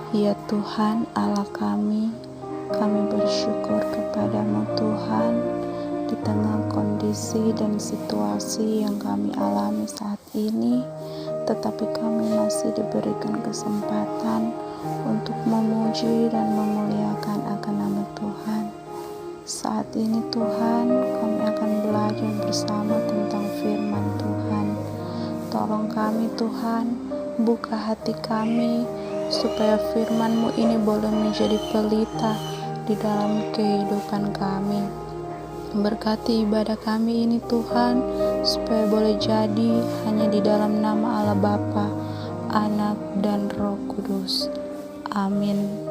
Ya Tuhan Allah kami bersyukur kepadamu Tuhan di tengah kondisi dan situasi yang kami alami saat ini, tetapi kami masih diberikan kesempatan untuk memuji dan memuliakan akan nama Tuhan. Saat ini Tuhan, kami akan belajar bersama tentang firman Tuhan. Tolong kami Tuhan, buka hati kami, supaya firman-Mu ini boleh menjadi pelita di dalam kehidupan kami. Berkati ibadah kami ini Tuhan, supaya boleh jadi hanya di dalam nama Allah Bapa, Anak, dan Roh Kudus. Amin.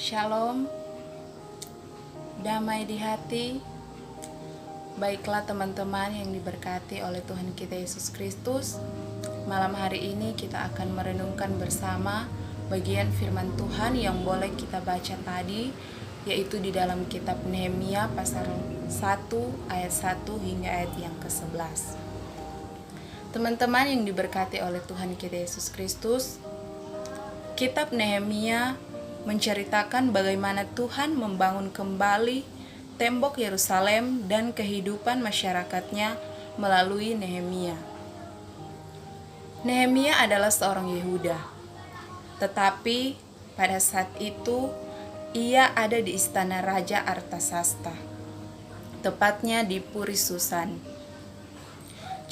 Shalom, damai di hati. Baiklah teman-teman yang diberkati oleh Tuhan kita Yesus Kristus, malam hari ini kita akan merenungkan bersama bagian firman Tuhan yang boleh kita baca tadi, yaitu di dalam kitab Nehemia pasal 1 ayat 1 hingga ayat yang ke-11. Teman-teman yang diberkati oleh Tuhan kita Yesus Kristus, kitab Nehemia menceritakan bagaimana Tuhan membangun kembali tembok Yerusalem dan kehidupan masyarakatnya melalui Nehemia. Nehemia adalah seorang Yehuda, tetapi pada saat itu ia ada di istana Raja Artasasta, tepatnya di Puri Susan.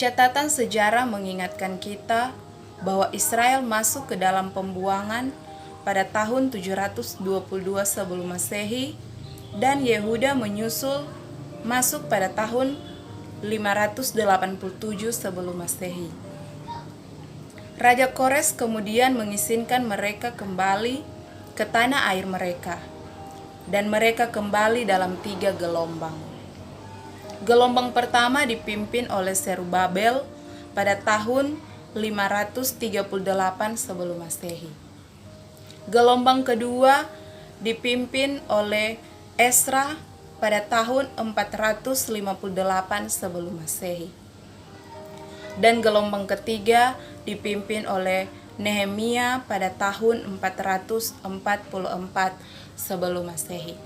Catatan sejarah mengingatkan kita bahwa Israel masuk ke dalam pembuangan pada tahun 722 sebelum Masehi dan Yehuda menyusul masuk pada tahun 587 sebelum Masehi. Raja Kores kemudian mengizinkan mereka kembali ke tanah air mereka, dan mereka kembali dalam 3 gelombang. Gelombang pertama dipimpin oleh Zerubabel pada tahun 538 sebelum Masehi. Gelombang kedua dipimpin oleh Esra pada tahun 458 sebelum Masehi. Dan gelombang ketiga dipimpin oleh Nehemia pada tahun 444 sebelum Masehi.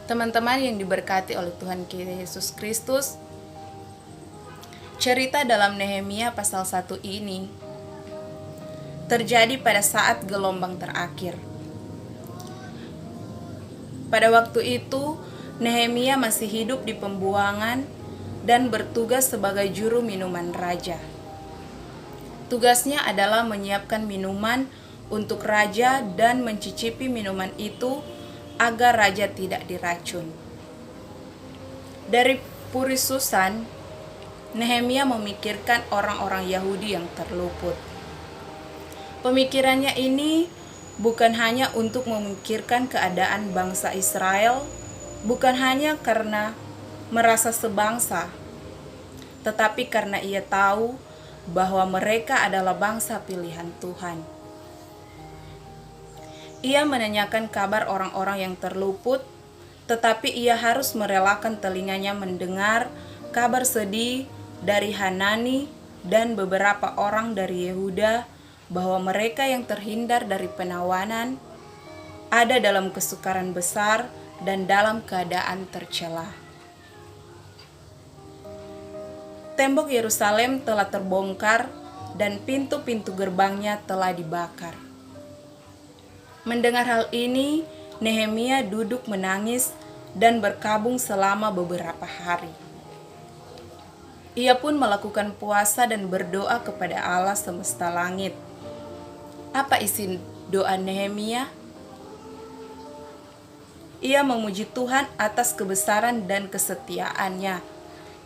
Teman-teman yang diberkati oleh Tuhan kita Yesus Kristus, cerita dalam Nehemia pasal 1 ini terjadi pada saat gelombang terakhir. Pada waktu itu, Nehemia masih hidup di pembuangan dan bertugas sebagai juru minuman raja. Tugasnya adalah menyiapkan minuman untuk raja dan mencicipi minuman itu agar raja tidak diracun. Dari Puri Susan, Nehemia memikirkan orang-orang Yahudi yang terluput. Pemikirannya ini bukan hanya untuk memikirkan keadaan bangsa Israel, bukan hanya karena merasa sebangsa, tetapi karena ia tahu bahwa mereka adalah bangsa pilihan Tuhan. Ia menanyakan kabar orang-orang yang terluput, tetapi ia harus merelakan telinganya mendengar kabar sedih dari Hanani dan beberapa orang dari Yehuda bahwa mereka yang terhindar dari penawanan ada dalam kesukaran besar dan dalam keadaan tercela. Tembok Yerusalem telah terbongkar dan pintu-pintu gerbangnya telah dibakar. Mendengar hal ini, Nehemia duduk menangis dan berkabung selama beberapa hari. Ia pun melakukan puasa dan berdoa kepada Allah semesta langit. Apa isi doa Nehemia? Ia memuji Tuhan atas kebesaran dan kesetiaannya.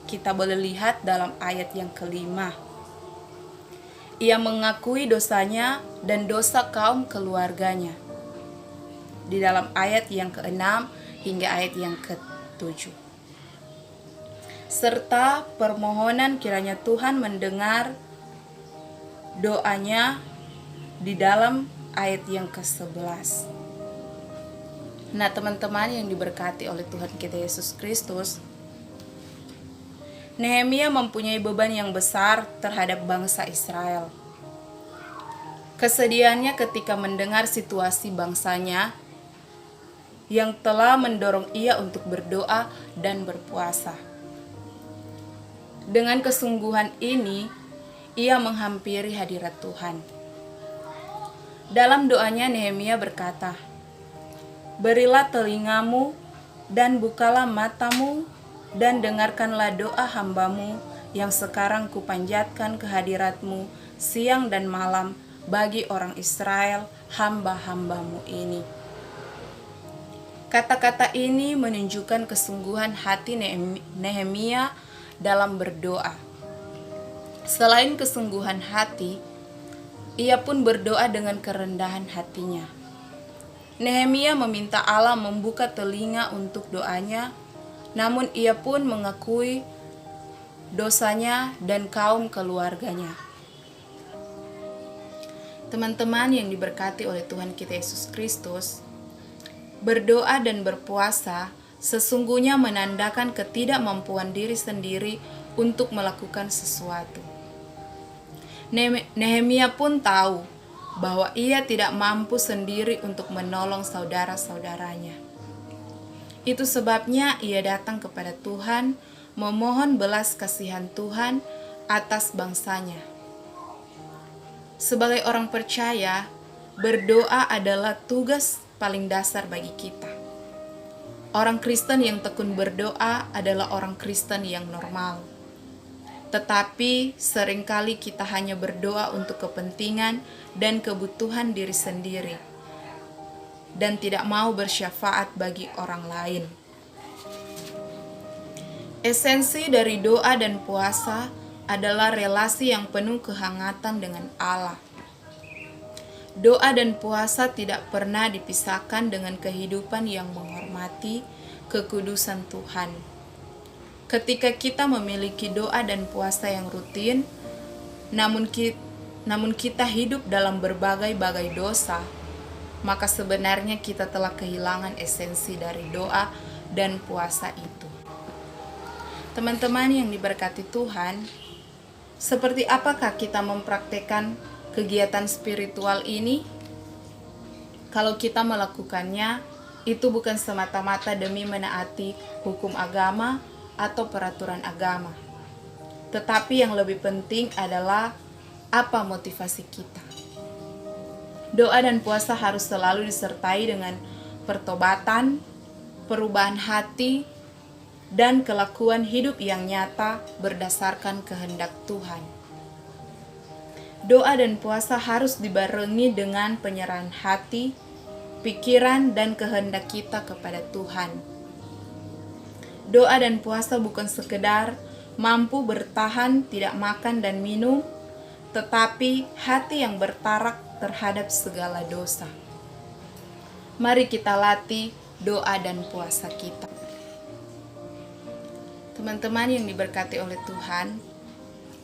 Kita boleh lihat dalam ayat yang kelima. Ia mengakui dosanya dan dosa kaum keluarganya. Di dalam ayat yang ke-6 hingga ayat yang ke-7. Serta permohonan kiranya Tuhan mendengar doanya di dalam ayat yang ke-11. Nah, teman-teman yang diberkati oleh Tuhan kita Yesus Kristus, Nehemia mempunyai beban yang besar terhadap bangsa Israel. Kesedihannya ketika mendengar situasi bangsanya yang telah mendorong ia untuk berdoa dan berpuasa. Dengan kesungguhan ini, ia menghampiri hadirat Tuhan. Dalam doanya Nehemia berkata, "Berilah telingamu dan bukalah matamu dan dengarkanlah doa hambamu yang sekarang kupanjatkan ke hadiratmu siang dan malam bagi orang Israel, hamba-hambamu ini." Kata-kata ini menunjukkan kesungguhan hati Nehemia dalam berdoa. Selain kesungguhan hati, ia pun berdoa dengan kerendahan hatinya. Nehemia meminta Allah membuka telinga untuk doanya, namun ia pun mengakui dosanya dan kaum keluarganya. Teman-teman yang diberkati oleh Tuhan kita Yesus Kristus, berdoa dan berpuasa sesungguhnya menandakan ketidakmampuan diri sendiri untuk melakukan sesuatu. Nehemia pun tahu bahwa ia tidak mampu sendiri untuk menolong saudara-saudaranya. Itu sebabnya ia datang kepada Tuhan, memohon belas kasihan Tuhan atas bangsanya. Sebagai orang percaya, berdoa adalah tugas paling dasar bagi kita. Orang Kristen yang tekun berdoa adalah orang Kristen yang normal. Tetapi seringkali kita hanya berdoa untuk kepentingan dan kebutuhan diri sendiri dan tidak mau bersyafaat bagi orang lain. Esensi dari doa dan puasa adalah relasi yang penuh kehangatan dengan Allah. Doa dan puasa tidak pernah dipisahkan dengan kehidupan yang menghormati kekudusan Tuhan. Ketika kita memiliki doa dan puasa yang rutin, namun kita hidup dalam berbagai-bagai dosa, maka sebenarnya kita telah kehilangan esensi dari doa dan puasa itu. Teman-teman yang diberkati Tuhan, seperti apakah kita mempraktekkan kegiatan spiritual ini? Kalau kita melakukannya, itu bukan semata-mata demi menaati hukum agama atau peraturan agama. Tetapi yang lebih penting adalah apa motivasi kita. Doa dan puasa harus selalu disertai dengan pertobatan, perubahan hati, dan kelakuan hidup yang nyata berdasarkan kehendak Tuhan. Doa dan puasa harus dibarengi dengan penyerahan hati, pikiran, dan kehendak kita kepada Tuhan. Doa dan puasa bukan sekedar mampu bertahan tidak makan dan minum, tetapi hati yang bertarak terhadap segala dosa. Mari kita latih doa dan puasa kita. Teman-teman yang diberkati oleh Tuhan,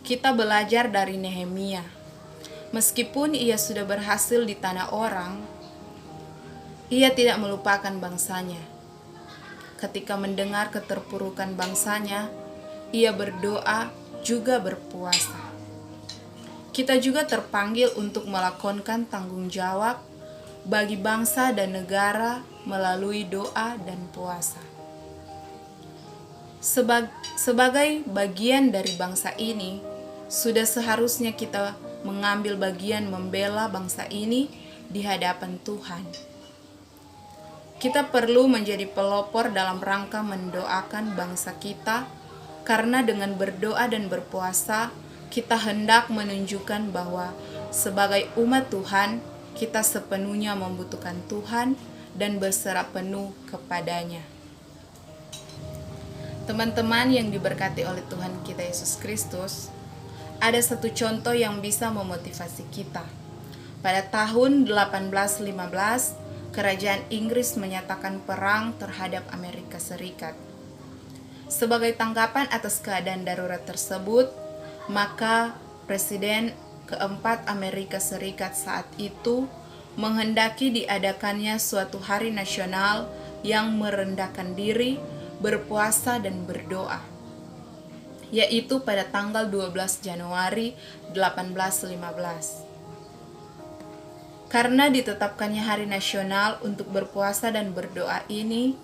kita belajar dari Nehemia. Meskipun ia sudah berhasil di tanah orang, ia tidak melupakan bangsanya. Ketika mendengar keterpurukan bangsanya, ia berdoa juga berpuasa. Kita juga terpanggil untuk melakukan tanggung jawab bagi bangsa dan negara melalui doa dan puasa. Sebagai bagian dari bangsa ini, sudah seharusnya kita mengambil bagian membela bangsa ini di hadapan Tuhan. Kita perlu menjadi pelopor dalam rangka mendoakan bangsa kita, karena dengan berdoa dan berpuasa, kita hendak menunjukkan bahwa sebagai umat Tuhan, kita sepenuhnya membutuhkan Tuhan dan berserah penuh kepadanya. Teman-teman yang diberkati oleh Tuhan kita Yesus Kristus, ada satu contoh yang bisa memotivasi kita. Pada tahun 1815, Kerajaan Inggris menyatakan perang terhadap Amerika Serikat. Sebagai tanggapan atas keadaan darurat tersebut, maka Presiden keempat Amerika Serikat saat itu menghendaki diadakannya suatu hari nasional yang merendahkan diri, berpuasa dan berdoa, yaitu pada tanggal 12 Januari 1815. Karena ditetapkannya hari nasional untuk berpuasa dan berdoa ini,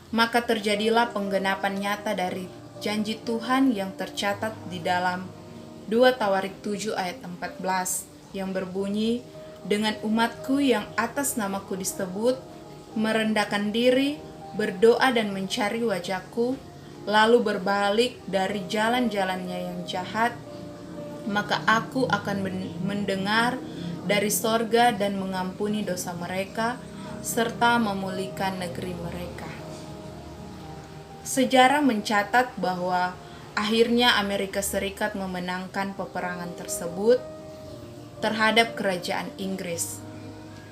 maka terjadilah penggenapan nyata dari janji Tuhan yang tercatat di dalam 2 Tawarik 7 ayat 14 yang berbunyi, dengan umatku yang atas namaku disebut, merendahkan diri, berdoa dan mencari wajahku, lalu berbalik dari jalan-jalannya yang jahat, maka aku akan mendengar dari sorga dan mengampuni dosa mereka, serta memulihkan negeri mereka. Sejarah mencatat bahwa akhirnya Amerika Serikat memenangkan peperangan tersebut terhadap kerajaan Inggris,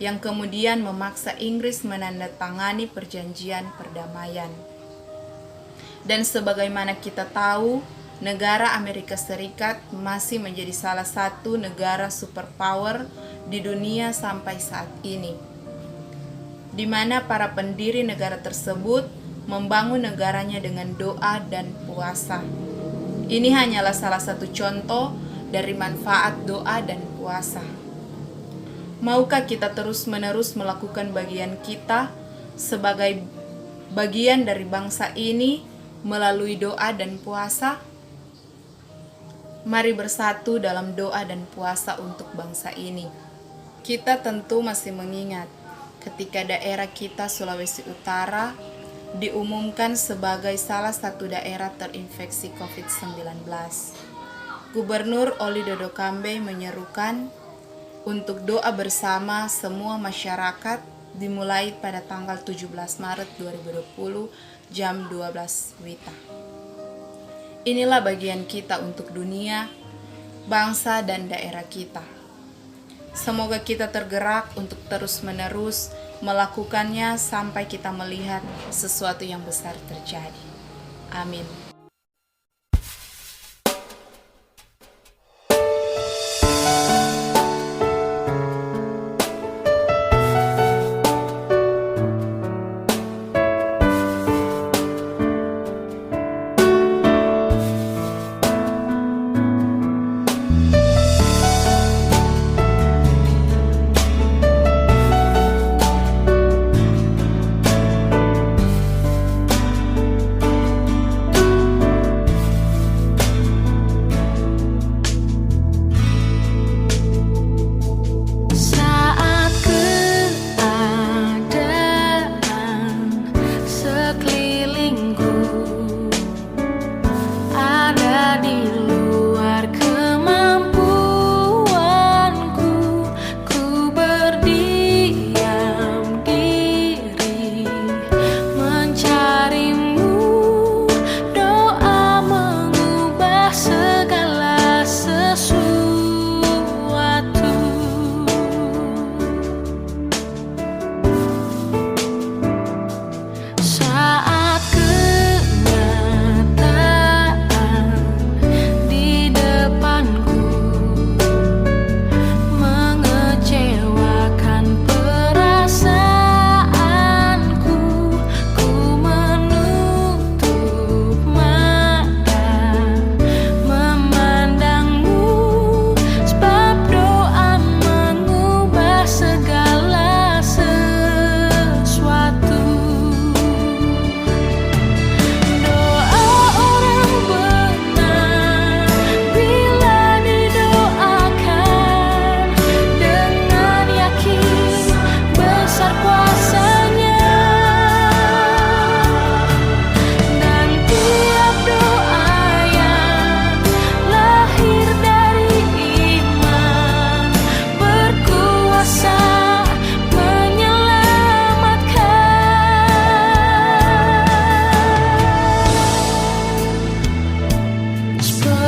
yang kemudian memaksa Inggris menandatangani perjanjian perdamaian. Dan sebagaimana kita tahu, negara Amerika Serikat masih menjadi salah satu negara superpower di dunia sampai saat ini, di mana para pendiri negara tersebut membangun negaranya dengan doa dan puasa. Ini hanyalah salah satu contoh dari manfaat doa dan puasa. Maukah kita terus-menerus melakukan bagian kita sebagai bagian dari bangsa ini melalui doa dan puasa? Mari bersatu dalam doa dan puasa untuk bangsa ini. Kita tentu masih mengingat ketika daerah kita Sulawesi Utara diumumkan sebagai salah satu daerah terinfeksi COVID-19. Gubernur Oli Dodo Kambe menyerukan untuk doa bersama semua masyarakat dimulai pada tanggal 17 Maret 2020 jam 12 WITA. Inilah bagian kita untuk dunia, bangsa dan daerah kita. Semoga kita tergerak untuk terus-menerus melakukannya sampai kita melihat sesuatu yang besar terjadi. Amin.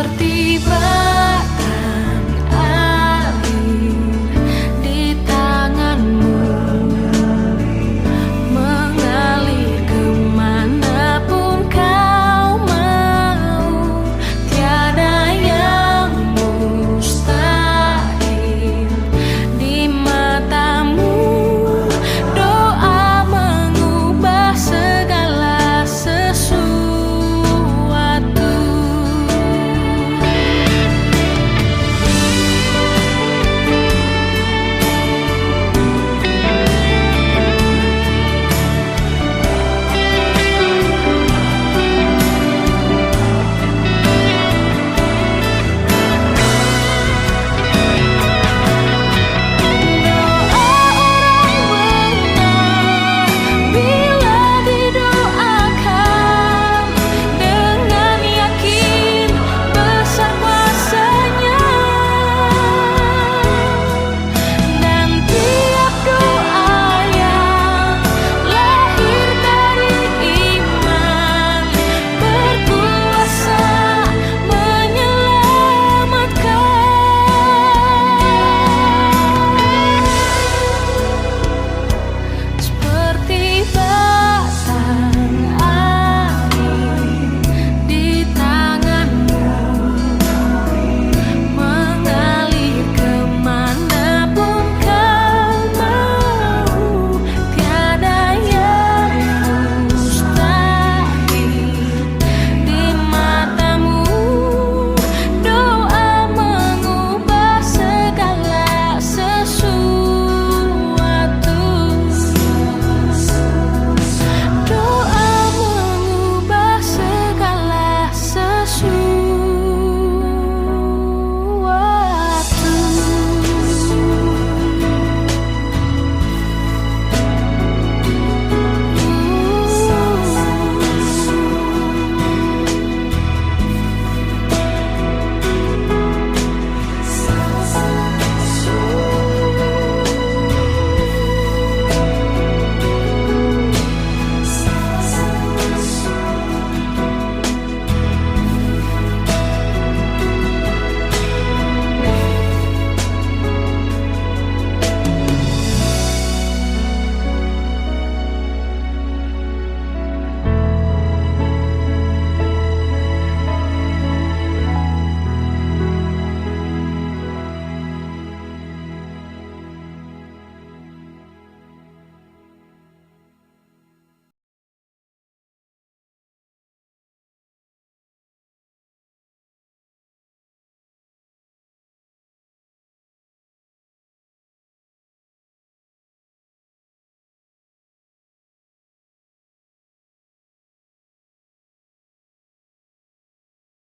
tertiba